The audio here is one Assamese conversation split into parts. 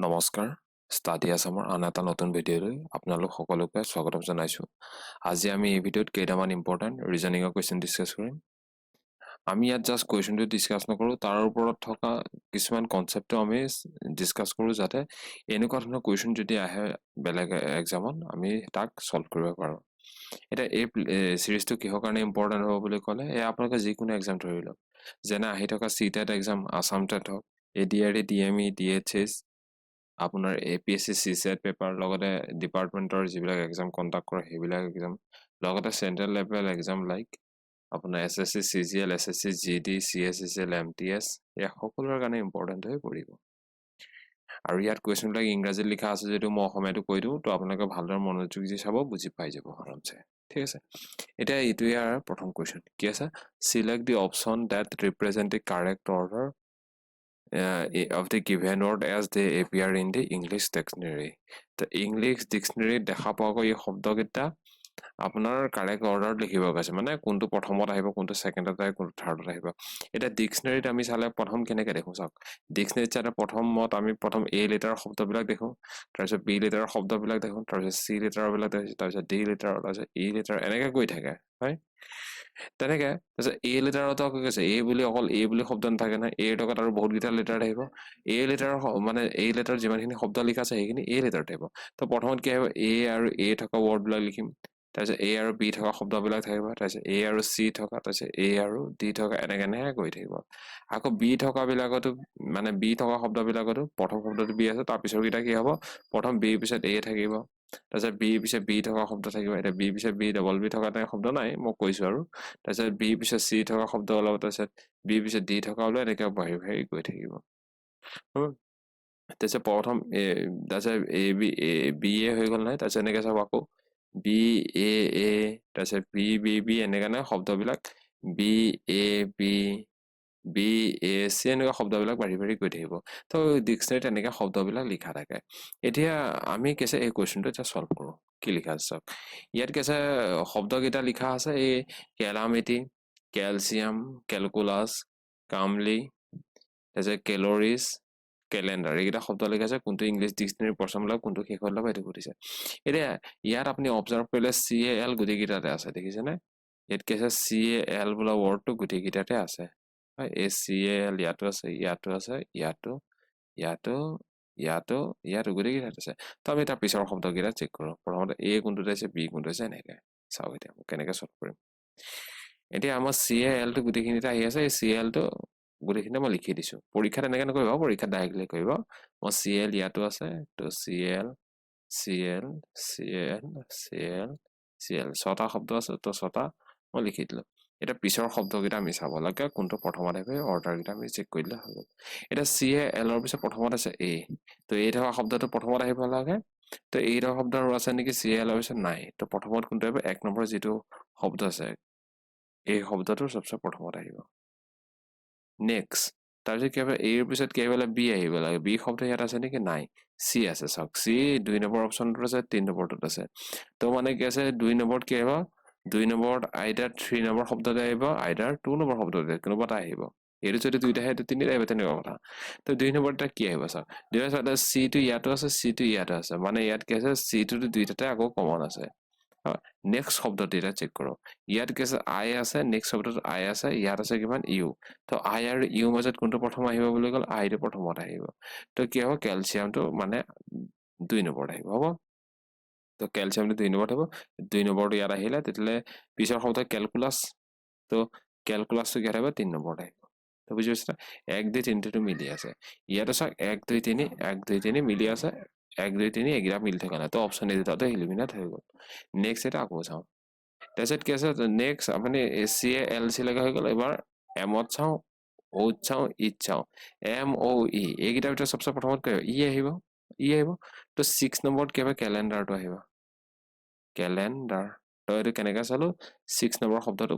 নমস্কাৰ ষ্টাডি আসামৰ আন এটা নতুন ভিডিঅ'লৈ আপোনালোক সকলোকে স্বাগতম জনাইছোঁ। আজি আমি এই ভিডিঅ'ত কেইটামান ইম্পৰ্টেণ্ট ৰিজনিঙৰ কুৱেশ্যন ডিছকাছ কৰিম। আমি ইয়াত জাষ্ট কুৱেশ্যনটো ডিছকাছ নকৰোঁ, তাৰ ওপৰত থকা কিছুমান কনচেপ্টটো আমি ডিছকাছ কৰোঁ যাতে এনেকুৱা ধৰণৰ কুৱেশ্যন যদি আহে বেলেগ এক্সামত আমি তাক ছল্ভ কৰিব পাৰোঁ। এতিয়া এই চিৰিজটো কিহৰ কাৰণে ইম্পৰ্টেণ্ট হ'ব বুলি ক'লে, এয়া আপোনালোকে যিকোনো এক্সাম ধৰি লওক, যেনে আহি থকা CTET এক্সাম, আছাম টেট হওক, ADRE, DME, DHS, আপোনাৰ APSC CSET পেপাৰ, লগতে ডিপাৰ্টমেণ্টৰ যিবিলাক এক্সাম কণ্ডাক্ট কৰে সেইবিলাক এক্সাম, লগতে চেণ্ট্ৰেল লেভেল এক্সাম লাইক আপোনাৰ SSC CGL, SSC GD, CSSL, MTS, এয়া সকলোৰে কাৰণে ইম্পৰ্টেণ্ট হৈ পৰিব। আৰু ইয়াত কুৱেশ্যনবিলাক ইংৰাজীত লিখা আছে যদিও মই অসমীয়াটো কৈ দিওঁ, তো আপোনালোকে ভালদৰে মনোযোগ দি চাব, বুজি পাই যাব আৰামছে। ঠিক আছে, এতিয়া এইটো ইয়াৰ প্ৰথম কুৱেশ্যন কি আছে, select the option that represent the correct order of the given word as they appear in the English dictionary. তো ইংলিছ ডিকশ্যনেৰীত দেখা পোৱাকৈ এই শব্দকেইটা আপোনাৰ কাৰেক্ট অৰ্ডাৰত লিখিব গৈছে, মানে কোনটো প্ৰথমত আহিব, কোনটো ছেকেণ্ডত আহিব, কোনটো থাৰ্ডত আহিব। এতিয়া ডিকশ্যনেৰীত আমি চালে প্ৰথম কেনেকৈ দেখোঁ চাওক, ডিকশ্যনেৰীত চালে প্ৰথমত আমি প্ৰথম A লেটাৰৰ শব্দবিলাক দেখোঁ, তাৰপিছত B লেটাৰৰ শব্দবিলাক দেখোঁ, তাৰপিছত C লেটাৰবিলাক দেখোঁ, তাৰপিছত D লেটাৰ, তাৰপিছত E লেটাৰ, এনেকৈ গৈ থাকে হয়। তেনেকে তাৰপিছত A লেটাৰত কি কৈছে, A বুলি অকল A বুলি শব্দ নাথাকে নহয়, A লগত আৰু বহুতকেইটা লেটাৰ আহিব। A লেটাৰৰ মানে A লেটাৰ যিমানখিনি শব্দ লিখা আছে সেইখিনি A লেটাৰত আহিব। তো প্ৰথমত কি আহিব, A আৰু A থকা ৱৰ্ডবিলাক লিখিম, তাৰপিছত A আৰু B থকা শব্দবিলাক থাকিব, তাৰপিছত A আৰু C থকা, তাৰপিছত A আৰু D থকা, এনেকৈ গৈ থাকিব। আকৌ B থকাবিলাকতো মানে B থকা শব্দবিলাকতো প্ৰথম শব্দটো B আছে, তাৰ পিছৰকেইটা কি হ'ব, প্ৰথম B পিছত A থাকিব, তাৰপিছত B পিছত B থকা শব্দ থাকিব। এতিয়া B পিছত B ডবল B থকা শব্দ নাই, মই কৈছোঁ আৰু। তাৰপিছত B পিছত C থকা শব্দ ওলাব, তাৰপিছত B পিছত D থকা ওলাব, এনেকৈ বাঢ়ি বাঢ়ি গৈ থাকিব। তাৰপিছত প্ৰথম তাৰপিছত B A হৈ গ'ল নহয়, তাৰপিছত এনেকৈ চাব আকৌ B A A, তাৰপিছত B B B, এনেকৈ শব্দবিলাক B A B, B A C, এনেকুৱা শব্দবিলাক বাঢ়ি বাঢ়ি গৈ থাকিব। তো ডিকশ্যনেৰীত এনেকৈ শব্দবিলাক লিখা থাকে। এতিয়া আমি কেছে এই কুৱেশ্যনটো এতিয়া ছল্ভ কৰোঁ। কি লিখা আছে চাওক, ইয়াত কেছে শব্দকেইটা লিখা আছে, এই কেলামিটি, কেলছিয়াম, কেলকুলাছ, কামলি, তাৰপিছত কেলৰিজ, কেলেণ্ডাৰ, এইকেইটা শব্দ লিখা আছে। কোনটো ইংলিছ ডিকশ্যনেৰী প্ৰথম ল'ব, কোনটো শেষত ল'ব, এইটো সুধিছে। এতিয়া ইয়াত আপুনি অবজাৰ্ভ কৰিলে CAL গোটেইকেইটাতে আছে, দেখিছেনে? ইয়াত কি আছে, CAL বোলা ৱৰ্ডটো গোটেইকেইটাতে আছে হয়। এই CAL ইয়াতো আছে, ইয়াতো আছে, ইয়াতো, ইয়াতো, ইয়াতো, ইয়াতো, গোটেইকেইটাত আছে। তো আমি তাৰ পিছৰ শব্দকেইটা চেক কৰোঁ। প্ৰথমতে A কোনটোত আছে, B কোনটোত আছে, এনেকৈ চাওক। এতিয়া কেনেকৈ ছল্ভ কৰিম, এতিয়া আমাৰ CALটো গোটেইখিনিতে আহি আছে। এই CALটো গোটেইখিনি মই লিখি দিছোঁ। পৰীক্ষাত এনেকৈ নকৰিব, পৰীক্ষাত ডাইৰেক্টলি কৰিব। মই CL ইয়াতো আছে, তো CL CL CL CL CL, 6টা শব্দ আছে, তো 6টা মই লিখি দিলোঁ। এতিয়া পিছৰ শব্দকেইটা আমি চাব লাগে, কোনটো প্ৰথমত আহিব, অৰ্ডাৰকেইটা আমি চেক কৰিলে হৈ গ'ল। এতিয়া CALৰ পিছত প্ৰথমত আছে A, তো A থকা শব্দটো প্ৰথমত আহিব লাগে। তো A থকা শব্দ আৰু আছে নেকি CALৰ পিছত, নাই। তো প্ৰথমত কোনটো আহিব, 1 নম্বৰ যিটো শব্দ আছে, এই শব্দটো চবচে প্ৰথমত আহিব। নেক্সট তাৰপিছত কি হ'ব, এৰ পিছত কি আহিব লাগে, B আহিব লাগে। B শব্দ ইয়াত আছে নেকি, নাই। C আছে, চাওক C 2 নম্বৰ অপশ্যনটোত আছে, 3 নম্বৰটোত আছে। তো মানে কি আছে, 2 নম্বৰত কি আহিব, 2 নম্বৰত আইদাৰ 3 নম্বৰ শব্দতে আহিব, আইদাৰ 2 নম্বৰ শব্দতে, কোনোবা এটা আহিব। এইটো যদি 2টা আহে, 3টা আহিব, তেনেকুৱা কথা। তো 2 নম্বৰত কি আহিব চাওক, 2 নম্বৰত Cটো ইয়াতো আছে, Cটো ইয়াতো আছে, মানে ইয়াত কি আছে, Cটোতো 2টাতে আকৌ কমন আছে। নেক্সট শব্দটো এতিয়া চেক কৰক, ইয়াত কি আছে, I আছে, নেক্সট শব্দটো I আছে, ইয়াত আছে কিমান, U। তো I আৰু U মাজত কোনটো প্ৰথম আহিব বুলি ক'লে, Iটো প্ৰথমত আহিব। তো কি হ'ব, কেলছিয়ামটো মানে 2 নম্বৰত আহিব, হ'ব। তো কেলছিয়ামটো 2 নম্বৰত হ'ব, 2 নম্বৰটো ইয়াত আহিলে, তেতিয়াহ'লে পিছৰ শব্দ কেলকুলাছ, তো কেলকুলাছটো ইয়াত আহিব, 3 নম্বৰত আহিব। তো বুজি পাইছে, 1 2 3টো মিলি আছে। ইয়াতে চাওক 1 2 3 1 2 3 মিলি আছে, 1 2 3 এইকেইটা মিলি থকা নাই। তো অপশ্যন এই দুটাতে ইলিমিনেট হৈ গ'ল। নেক্সট এটা আকৌ চাওঁ, তাৰপিছত কি আছে, নেক্সট আপুনি CALC লগা হৈ গ'ল। এবাৰ এমত চাওঁ, অ'ত চাওঁ, ইত চাওঁ, MOE, এইকেইটাৰ ভিতৰত চবচে প্ৰথমত কি আহিব, ই আহিব। তো 6 নম্বৰত কি আহিব, কেলেণ্ডাৰটো আহিব, কেলেণ্ডাৰ। তো এইটো কেনেকৈ চালোঁ, 6 নম্বৰ শব্দটো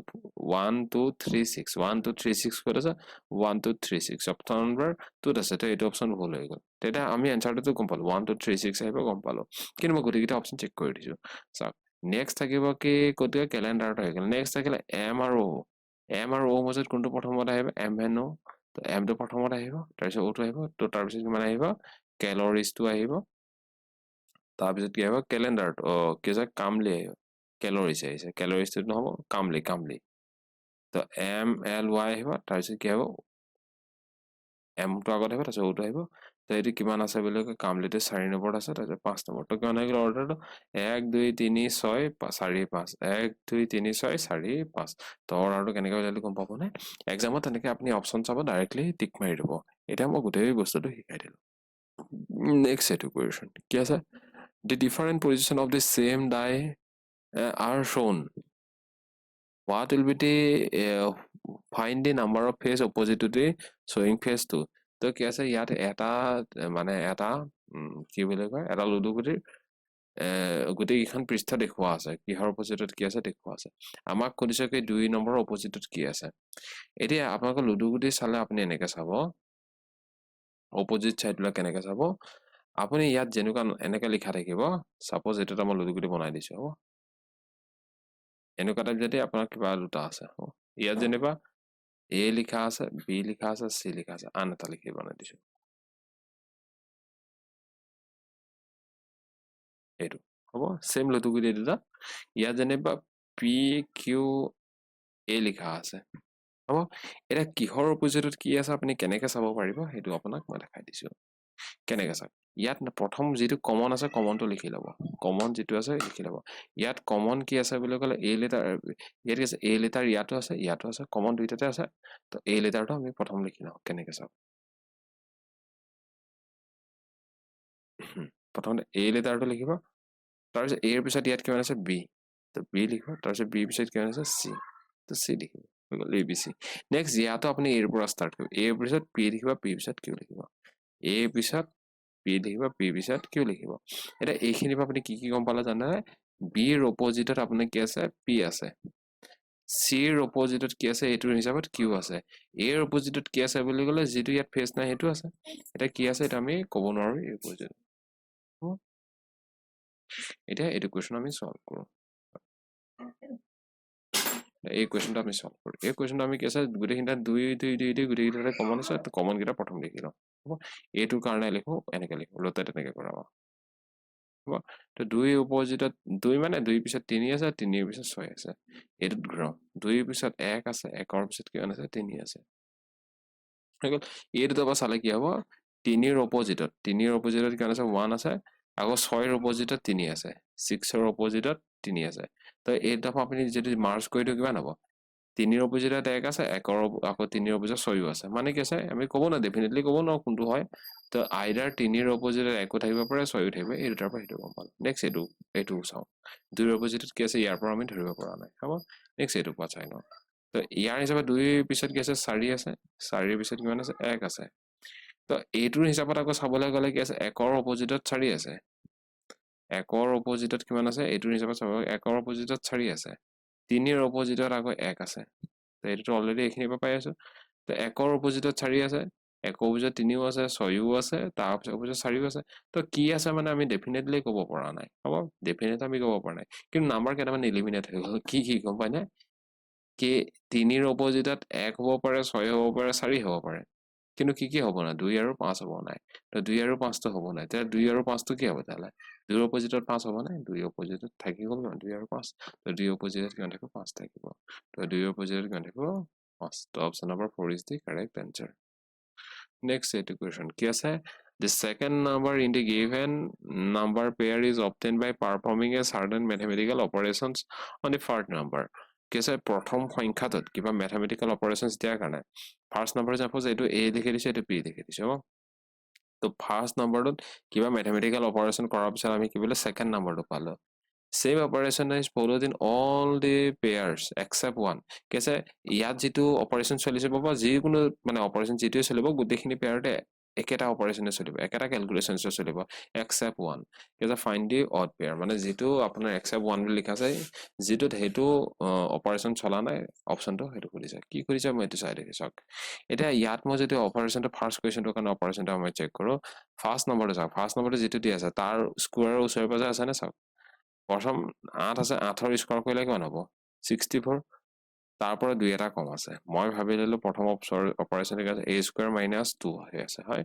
1 2 3 6, 1 2 3 6 ক'ত আছে, 1 2 3 6 অপশ্যন নম্বৰ 2ত আছে। তো এইটো অপশ্যন ভুল হৈ গ'ল। তেতিয়া আমি এনচাৰটো গম পালোঁ, 1 2 3 6 আহিব, গম পালোঁ। কিন্তু মই গোটেইকেইটা অপশ্যন চেক কৰি দিছোঁ, চাওক। নেক্সট থাকিব কি, গতিকে কেলেণ্ডাৰটো আহি গ'ল। নেক্সট থাকিলে M আৰু O, M আৰু O মাজত কোনটো প্ৰথমত আহিব, M and O। তো এমটো প্ৰথমত আহিব, তাৰপিছত অ'টো আহিব, তো তাৰপিছত কিমান আহিব, কেলৰিজটো আহিব তাৰপিছত কি আহিব কেলেণ্ডাৰ কি আছে কামলি আহিব কেলৰিজ আহিছে কেলৰিজটো নহ'ব কামলি তো MLY আহিব তাৰপিছত কি হ'ব এমটো আগত আহিব তাৰপিছত ওটো আহিব তো এইটো কিমান আছে বুলি কয় কামলিটো 4 নম্বৰত আছে তাৰপিছত 5 নম্বৰ তো কিমান আহিল অৰ্ডাৰটো 1 2 3 6 4 5 1 2 3 6 4 5 তো অৰ্ডাৰটো কেনেকৈ ওলালে গম পাব নে এক্সামত তেনেকৈ আপুনি অপশ্যন চাব ডাইৰেক্টলি টিক মাৰি দিব এতিয়া মই গোটেই বস্তুটো শিকাই দিলোঁ নেক্সট এইটো কুৱেশ্যন কি আছে the different position of the same die are shown what will be the find the number of face opposite to the showing face to তো কি আছে ইয়াত এটা মানে এটা কি বুলি কয় এটা লুডু গুটিৰ গোটেই কেইখন পৃষ্ঠ দেখুওৱা আছে কিহৰ অপজিটত কি আছে দেখুওৱা আছে আমাক কৈছে কি 2 নম্বৰৰ অপজিটত কি আছে এতিয়া আপোনালোকে লুডু গুটি চালে আপুনি এনেকৈ চাব অপজিট সাইডবিলাক কেনেকৈ চাব আপুনি ইয়াত যেনেকুৱা এনেকৈ লিখা থাকিব সাপোজ এটোটা মই লুডু গুটি বনাই দিছো হ'ব এনেকুৱা টাইপ যদি আপোনাৰ কিবা দুটা আছে হ'ব ইয়াত যেনিবা A লিখা আছে B লিখা আছে C লিখা আছে আন এটা লিখি বনাই দিছো এইটো হ'ব সেম লুডু গুটি দুটা ইয়াত যেনিবা PQA লিখা আছে হ'ব এটা কিহৰ অপজিটত কি আছে আপুনি কেনেকৈ চাব পাৰিব সেইটো আপোনাক মই দেখাই দিছো কেনেকৈ চাওক ইয়াত প্ৰথম যেটো কমন আছে কমনটো লিখি লব কমন যেটো আছে লিখি লব ইয়াত কমন কি আছে বুলি কলে A লেটাৰ ইয়াত আছে A লেটাৰ ইয়াতো আছে কমন দুইটাতে আছে তো A লেটাৰটো আমি প্ৰথম লিখি লওঁ কেনেকৈ চাওক প্ৰথমতে A লেটাৰটো লিখিব তাৰপিছত A ৰ পিছত ইয়াত কিমান আছে B তো B লিখিব তাৰপিছত B পিছত কিমান আছে C তো C লিখিব হৈ গ'ল ABC নেক্সট ইয়াতো আপুনি A ৰ পৰা ষ্টাৰ্ট কৰিব A ৰ পিছত P লিখিব P পিছত Q লিখিব A পিছত P লিখিব P পিছত Q লিখিব এটা এইখিনিৰ পৰা আপুনি কি গম পালে জানে B ৰ অপজিটত আপোনাৰ কি আছে P আছে C ৰ অপজিটত কি আছে এইটোৰ হিচাপত Q আছে A ৰ অপজিটত কি আছে বুলি ক'লে যেটো ইয়াত ফেস নাই হেতু আছে এটা কি আছে এটা আমি ক'ব নোৱাৰো এই অপজিট এটা এইটো কোৱেশ্চন আমি সলভ কৰো এই কোৱেশ্চনটো আমি সলভ কৰো এই কোৱেশ্চনটো আমি কি আছে গুটেখিনটা 2 2 2 2 গুটেখিনটা কমন আছে তো কমন কিটা প্ৰথম লিখি লওঁ হ'ব এইটোৰ কাৰণে লিখো এনেকৈ লিখো লতে তেনেকৈ কৰাবা হ'ব তো 2 অপজিটত 2 মানে 2 পিছত 3 আছে 3 পিছত 6 আছে এটোত গ্ৰ 2 পিছত 1 আছে 1 ৰ পিছত কিমান আছে 3 আছে হৈ গ'ল এই দুটা পৰা চালে কি হ'ব 3 ৰ অপজিটত কিমান আছে 1 আছে আকৌ 6 ৰ অপজিটত 3 আছে 6 ৰ অপজিটত 3 আছে তো এই দুটা আপুনি যদি মাৰ্জ কৰি দিও কিমান হ'ব 3 ৰ অপজিটত 1 আছে 1 ৰ আকৌ 3 ৰ অপজিটত 6 আছে মানে কি আছে আমি ক'ব না ডেফিনেটলি ক'ব না কোনটো হয় তো আইদাৰ 3 ৰ অপজিটত 1 থাকিব পাৰে 6 থাকিব এই দুটাৰ পৰা হেতু গম পালো নেক্সট এইটো চাও 2 ৰ অপজিটত কি আছে ইয়াৰ পৰা আমি ধৰিব পৰা নাই হ'ব নেক্সট এইটো পা চাই লওঁ তো ইয়াৰ হিচাপে 2 পিছত কি আছে 4 আছে 4 ৰ পিছত কিমান আছে 1 আছে তো এইটোৰ হিচাপত আকৌ চাবলৈ গ'লে কি আছে 1 ৰ অপজিটত 4 আছে 1 ৰ অপজিটত কিমান আছে এইটোৰ হিচাপত চাব 1 ৰ অপজিটত 4 আছে 3 ৰ অপজিটত আকৌ 1 আছে তো এইটো অলৰেডি এইখিনিৰ পৰা পাই আছো তো 1 ৰ অপজিটত 4 আছে 1 ৰ অপজিটত 3 আছে 6 আছে তাৰ অপজিটত 4 আছে তো কি আছে মানে আমি ডেফিনেটলি ক'ব পৰা নাই হ'ব ডেফিনেটলি আমি ক'ব পৰা নাই কিন্তু নাম্বাৰ কেইটামান এলিমিনেট হৈ গ'ল কি গম পায় না কি 3 ৰ অপজিটত 1 হ'ব পাৰে 6 হ'ব পাৰে 4 হ'ব পাৰে কিন্তু কি হ'ব না 2 আৰু 5 হ'ব নাই তো 2 আৰু 5 তো হ'ব নাই তে 2 আৰু 5 তো কি হ'ব তাহলে 2 ৰ অপজিটত 5 হ'ব নাই 2 ৰ অপজিটত থাকি গ'ল 2 আৰু 5 তো 2 ৰ অপজিটত কিমান থাকিব 5 থাকিব তো 2 ৰ অপজিটত কিমান থাকিব 5 তো option number 4 is the correct answer next এইটো question কি আছে the second number in the given number pair is obtained by performing a certain mathematical operations on the first number কি আছে প্ৰথম সংখ্যাটোত কিবা mathematical operations দিয়াৰ কাৰণে ফাৰ্স্ট নম্বৰ সাপোজ এইটো A লিখি দিছে এইটো B লিখি দিছে হ'ব তো ফাৰ্স্ট নম্বৰটোত কিবা mathematical operation কৰাৰ পিছত আমি কি বোলে সেকেন্ড নম্বৰটো পালো same operation is followed in all the pairs except one কি আছে ইয়াত যেটো অপাৰেশন চলিছে বাবা যিকোনো মানে অপাৰেশন যেটোৱে চলিব গোটেইখিনি পেয়াৰতে একেটা অপাৰেশনে চলিব একেটা ক্যালকুলেশনছ চলিব except one কি আছে find the odd pair মানে যেটো আপোনাৰ except one বুলি লিখা আছে যেটোত হেতু অপাৰেশন চলা নাই অপশনটো হেতু খুলিছে কি কৰিছে মই এটো চাই দেখি চাওক এটা ইয়াত মই যদি অপাৰেশনটো ফাৰ্স্ট কোৱেশ্চনটো কাৰণে অপাৰেশনটো মই চেক কৰো ফাৰ্স্ট নম্বৰটো চাওক ফাৰ্স্ট নম্বৰটো যেটো দি আছে তাৰ স্কোয়াৰৰ ওচৰে পাজৰে আছে না চাওক প্ৰথম 8 আছে 8 ৰ স্কয়াৰ কৰিলে কিমান হ'ব 64 তাৰ পৰা দুই এটা কম আছে মই ভাবি ললো প্ৰথম অপাৰেচন a স্কয়াৰ মাইনাস 2 হৈ আছে হয়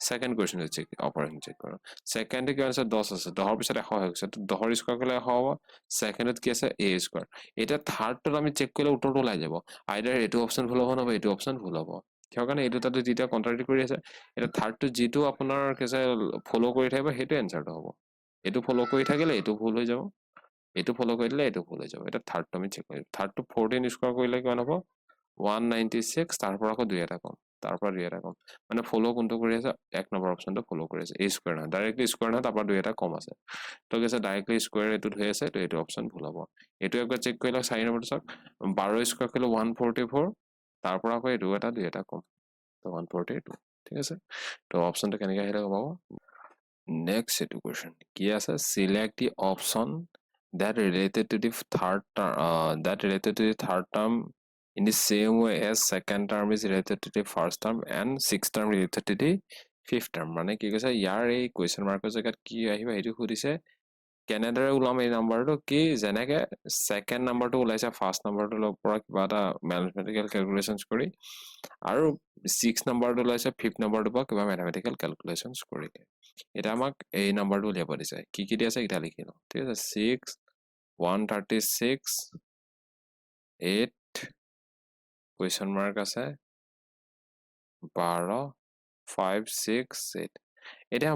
second question check operation check কৰো সেকেন্ডে কি আছে 10 আছে 10 ৰ পিছত 100 হৈ গৈছে 10 ৰ স্কয়াৰ কৰিলে 100 হ'ব সেকেন্ডত কি আছে a স্কয়াৰ এটা থাৰ্ডটো আমি চেক কৰিলে উত্তৰটো ওলাই যাব আইদাৰ এটো অপচন ভুল হ'ব নহবা এটো অপচন ভুল হ'ব কিয় কাৰণে এটো তাতে যেতিয়া কন্ট্ৰাডিক্ট কৰি আছে এটা থাৰ্ডটো যেটো আপোনাৰ কেছে ফলো কৰি থাকিব হেটো এনসাৰটো হ'ব এটো ফলো কৰি থাকিলে এটো ভুল হৈ যাব এটো ফলো কৰি দিলে এটো ভুল হৈ যাব এটা থাৰ্ডটো আমি চেক কৰিম থাৰ্ডটো 14 স্কয়াৰ কৰিলে কিমান হ'ব 196 তাৰ পৰা আকৌ দুই এটা কম তাৰ পৰা দুই এটা কম মানে ফলো কোনটো কৰি আছে এক নম্বৰ অপচনটো ফলো কৰি আছে a স্কয়াৰ না ডাইৰেক্টলি স্কয়াৰ না তাৰ পৰা দুই এটা কম আছে তো কৈছে ডাইৰেক্টলি স্কয়াৰ এটো হৈ আছে তো এটো অপচন ভুল হ'ব এটো একবাৰ চেক কৰিলে 4 নম্বৰ চাওক 12 স্কয়াৰ কৰিলে 144 তাৰ পৰা আকৌ এটো এটা দুই এটা কম তো 142 ঠিক আছে তো অপচনটো কেনেকৈ আহিলে গম পাব next etu question কি আছে select the option that related to the third term in the same way as second term is related to the first term and sixth term related to the fifth term মানে কি কৈছে ইয়াৰ এই question mark জেগাত কি আহিব হেতু খুদিছে কেনেদৰে উলাম এই নাম্বাৰটো কি যেনেকে সেকেন্ড নাম্বাৰটো ওলাইছে ফাৰ্স্ট নাম্বাৰটো লগ পৰা কিবা এটা ম্যাথমেটিক্যাল ক্যালকুলেশনস কৰি আৰু 6 নাম্বাৰটো ওলাইছে 5th নাম্বাৰটো পৰা কিবা ম্যাথমেটিক্যাল ক্যালকুলেশনস কৰি এটা আমাক এই নাম্বাৰটো উলিয়াব দিছে কি কি দিছে এটা লিখি লও ঠিক আছে 6 136 8 question mark আছে 12 5 6 8 এটা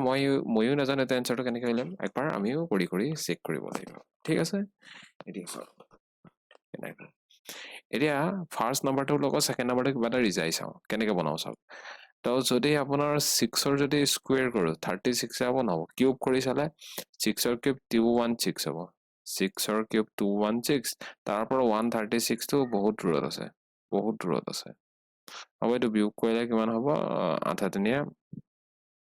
মইও নাজানো এটা এনসারটো কেনেকৈ উলিয়াম একবাৰ আমিও কৰি চেক কৰিব লাগিব ঠিক আছে এতিয়া ফাৰ্স্ট নাম্বাৰটোৰ লগত সেকেন্ড নাম্বাৰটো কিবা এটা ৰিজাই চাও কেনেকৈ বনাও চাওক তো যদি আপোনাৰ 6 ৰ যদি স্কয়াৰ কৰো 36 হ'ব নহব কিউব কৰি চালে 6 ৰ কিউব 216 হ'ব 6 ৰ কিউব 216 তাৰ পৰা 136 টো বহুত দূৰত আছে হ'ব এটো বিয়োগ কৰিলে কিমান হ'ব 8 তিনিয়ে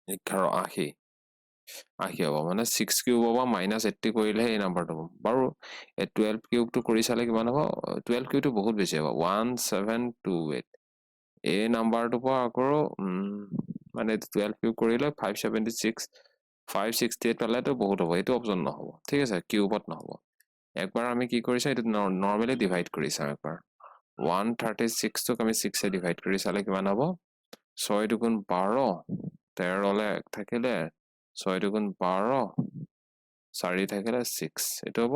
1180 হ'ব মানে 6 কিউব হ'ব -80 কৰিলে এই নাম্বাৰটো হ'ব বাৰু 12 কিউব টো কৰি চালে কিমান হ'ব 12 কিউব টো বহুত বেছি হ'ব 1728 এই নাম্বাৰটো পৰা আকৌ মানে 12 কিউব কৰিলে 576 568 পালেতো বহুত হ'ব এইটো অপচন নহব ঠিক আছে কিউবত নহব একবাৰ আমি কি কৰিছা এটো নৰমালি ডিভাইড কৰিছা একবাৰ 136 টোক আমি 6 এ ডিভাইড কৰি চালে কিমান হ'ব 6 দুগুণ 12 13 লে থাকিলে 6 দুগুণ 12 4 থাকিলে 6 এটো হ'ব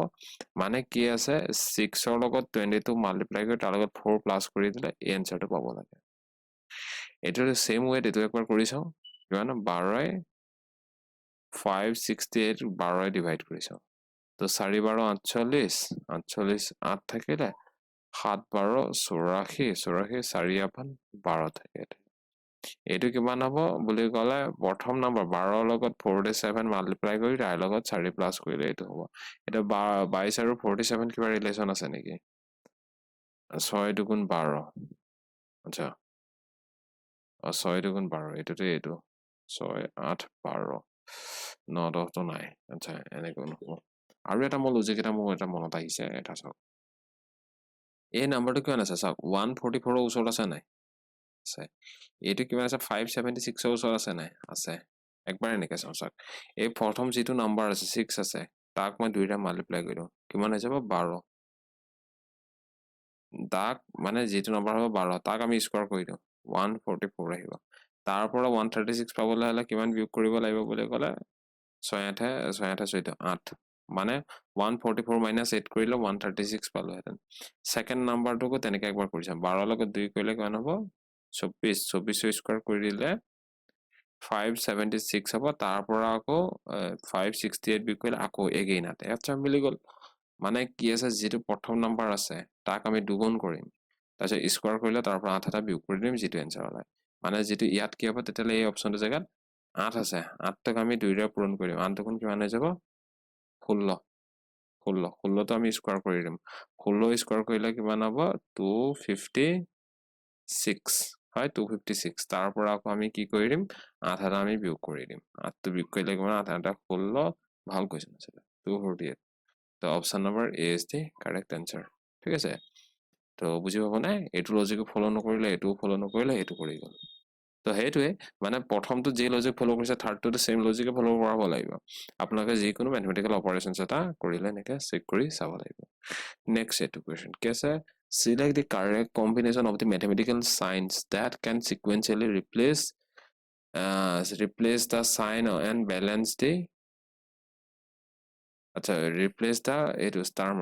মানে কি আছে 6 ৰ লগত 22 মাল্টিপ্লাই কৰি তাৰ লগত 4 প্লাস কৰি দিলে এই এনসাৰটো পাব লাগে এটো সেম ওয়েত এটো একবাৰ কৰি চাও কিমান 12 568 12 ডিভাইড কৰি চাও তো 4 12 48 48 8 থাকিলে 7 12 84 84 4 আপন 12 থাকে এটো কিমান হ'ব বুলি কলে প্ৰথম নম্বৰ 12 ৰ লগত 47 মাল্টিপ্লাই কৰি তাৰ লগত 4 প্লাস কৰিলে এটো হ'ব এটা 22 আৰু 47 কিবা ৰিলেচন আছে নেকি 6 দুগুণ 12 আচ্ছা 6 দুগুণ 12 এটোতে এটো 6 8 12 9 10 তো নাই আচ্ছা এনেকৈ নহব আৰু এটা মই লজিক এটা মোৰ এটা মনত আহিছে এটা চাওক এই নাম্বাৰটো কিমান আছে চাওক 144 ৰ ওচৰত আছে নাই আছে এটো কিমান আছে 576 ৰ ওচৰত আছে নাই আছে একবাৰ এনেকৈ চাওক চাওক এই প্ৰথম যেটো নাম্বাৰ আছে 6 আছে তাক মই দুইটা মাল্টিপ্লাই কৰিলো কিমান হৈ যাব 12 তাক মানে যেটো নাম্বাৰ হ'ব 12 তাক আমি স্কয়াৰ কৰি দিও 144 আহিব তাৰ পৰা 136 পাবলৈ হলে কিমান বিয়োগ কৰিব লাগিব বুলি কলে 6 14 8 মানে 144 - 8 কৰিলে 136 পালো হেতেন সেকেন্ড নাম্বাৰটোকো তেনেকৈ একবাৰ কৰিছা 12 লগত 2 কৰিলে কিমান হ'ব 24 24 স্কয়াৰ কৰি দিলে 576 হ'ব তাৰ পৰা আকৌ 568 বিয়োগ কৰিলে আকৌ এগেইন আতে আচ্ছা মিলি গল মানে কি আছে যেটো প্ৰথম নাম্বাৰ আছে তাক আমি দুগুণ কৰিম তাৰপিছত স্কয়াৰ কৰিলে তাৰ পৰা 8 এটা বিয়োগ কৰি দিম যেটো এনসাৰ ওলাই মানে যেটো ইয়াত কি হ'ব তেতিয়ালে এই অপচনটো জেগাত 8 আছে 8 টাক আমি 2 ৰে পূৰণ কৰিম 8 দুগুণ কিমান হৈ যাব 16 16 তো আমি স্কয়াৰ কৰি দিম 16 স্কয়াৰ কৰিলে কিমান হ'ব 256 হয় 256 তাৰ পৰা আকৌ আমি কি কৰি দিম 8 এটা আমি বিয়োগ কৰি দিম 8 টো বিয়োগ কৰিলে কিমান 8 এটা 16 ভাল কোৱেশ্চন আছে 248 তো option number A is the correct answer ঠিক আছে তো বুজি পাব নাই এটো লজিক ফলো নকৰিলে এটো ফলো নকৰিলে এটো কৰি গল তো হেতুৱে মানে প্ৰথমটো যে লজিক ফলো কৰিছে থাৰ্ডটো সেম লজিক ফলো কৰাব লাগিব আপোনালোকে যিকোনো ম্যাথমেটিক্যাল অপাৰেশনস এটা কৰিলে নেকে চেক কৰি চাব লাগিব নেক্সট এটো কোৱেশ্চন কি আছে Select the correct combination of the mathematical signs that can sequentially replace the sign and balance the replace the star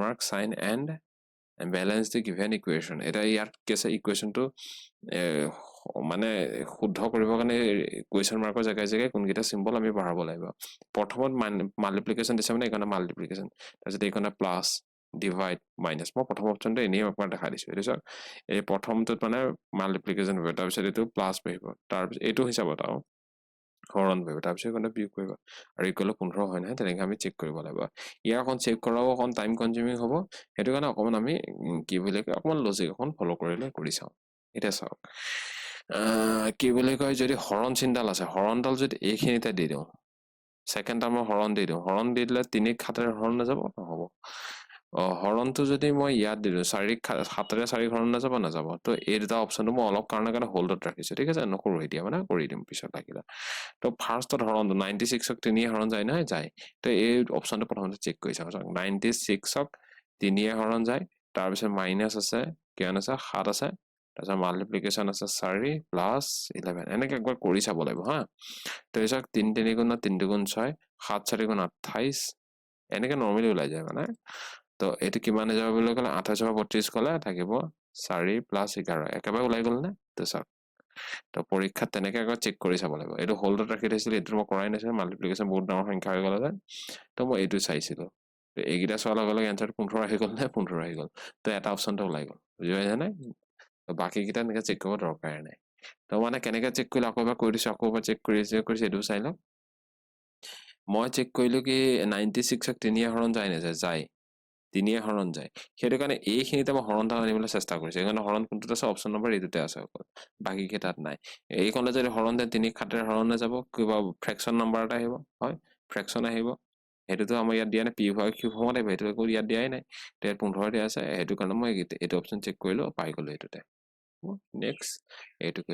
mark sign and balance the given equation. এটা ইয়াত কেছে ইকুৱেশ্যনটো মানে শুদ্ধ কৰিবৰ কাৰণে কুৱেশ্যন মাৰ্কৰ জেগাই জেগাই কোনকেইটা চিম্বল আমি বঢ়াব লাগিব প্ৰথমত মাল্টিপ্লিকেশ্যন দিছে মানে এইখন মাল্টিপ্লিকেশ্যন তাৰপিছত এইখন প্লাছ ডিভাইড মাইনাছ মই প্ৰথম অপশ্যনটো এনেই আপোনাক দেখাই দিছোঁ এইটো চাওক এই প্ৰথমটোত মানে মাল্টিপ্লিকেশ্যন কৰিব তাৰপিছত এইটো প্লাছ বহিব তাৰপিছত এইটো হিচাপত আৰু হৰণ কৰিব তাৰপিছত এইখনে বিয়োগ কৰিব আৰু ইকুৱেল 15 হয় নহয় তেনেকৈ আমি চেক কৰিব লাগিব ইয়াৰ অকণ চেক কৰাও অকণ টাইম কনজিউমিং হ'ব সেইটো কাৰণে অকণমান আমি কি বুলি কয় অকণমান লজিক অকণ ফ'ল' কৰিলে কৰি চাওঁ এতিয়া চাওক কি বুলি কয় যদি হৰণ চিনডাল আছে হৰণডাল যদি এইখিনিতে দি দিওঁ ছেকেণ্ড টাৰ্মৰ হৰণ দি দিওঁ হৰণ দি দিলে 3 7 হৰণ নাযাব নহ'ব হৰণটো যদি মই ইয়াত দিলোঁ 4 7 4 হৰণ নাযাব তো এই দুটা অপশ্যনটো মই অলপ কাৰণে হোল্ডত ৰাখিছোঁ ঠিক আছে নকৰোঁ এতিয়া মানে কৰি দিম পিছত লাগিলে তো ফাৰ্ষ্টত হৰণটো 96ক 3 হৰণ যায় নহয় যায় তো এই অপশ্যনটো প্ৰথমতে চেক কৰি চাওঁ 96ক 3 হৰণ যায় তাৰপিছত মাইনাছ আছে কিমান আছে 7 আছে তাৰপিছত মাল্টিপ্লিকেশ্যন আছে 4 প্লাছ 11 এনেকৈ একবাৰ কৰি চাব লাগিব হা তো চাওক 3 3 গুণ 3 2 6 7 4 গুণ 28 এনেকৈ নৰ্মেলি ওলাই যায় মানে তো এইটো কিমান যাব বুলি ক'লে 28 32 ক'লে থাকিব 4 প্লাছ 11 একেবাৰে ওলাই গ'ল নে তো চাওক তো পৰীক্ষাত তেনেকৈ আকৌ চেক কৰি চাব লাগিব এইটো হোল্ডত ৰাখি থৈছিলোঁ এইটো মই কৰাই নাছিলোঁ মাল্টিপ্লিকেশ্যন বহুত ডাঙৰ সংখ্যা হৈ গ'ল তো মই এইটো চাইছিলোঁ এইকেইটা চোৱাৰ লগে লগে এনচাৰটো 15 আহি গ'ল নে 15 আহি গ'ল তো এটা অপশ্যনটো ওলাই গ'ল বুজি পাইছেনে বাকীকেইটা এনেকৈ চেক কৰিব দৰকাৰে নাই তো মানে কেনেকৈ চেক কৰিলে আকৌ এবাৰ কৰি দিছোঁ আকৌ এবাৰ চেক কৰিছে এইটো চাই লওক মই চেক কৰিলোঁ কি 96ক 3 হৰণ যায় নাযায় যায় 3 হৰণ যায় সেইটো কাৰণে এইখিনিতে মই হৰণডাল আনিবলৈ চেষ্টা কৰিছোঁ সেইকাৰণে হৰণ কোনটোত আছে অপশ্যন নম্বৰ এইটোতে আছে অকল বাকীকেইটাত নাই এইখনতে যদি হৰণ দিয়ে 3 7 হৰণ নাযাব কিবা ফ্ৰেকশ্যন নম্বৰ এটা আহিব হয় ফ্ৰেকশ্যন আহিব সেইটোতো আমাৰ ইয়াত দিয়া নাই পি ভাগ কিউ ফৰ্মত আহিব সেইটো একো ইয়াত দিয়াই নাই তো ইয়াত 15 দিয়া আছে সেইটো কাৰণে মই এইটো অপশ্যন চেক কৰিলোঁ পাই গ'লোঁ এইটোতে নেক্সট এইটো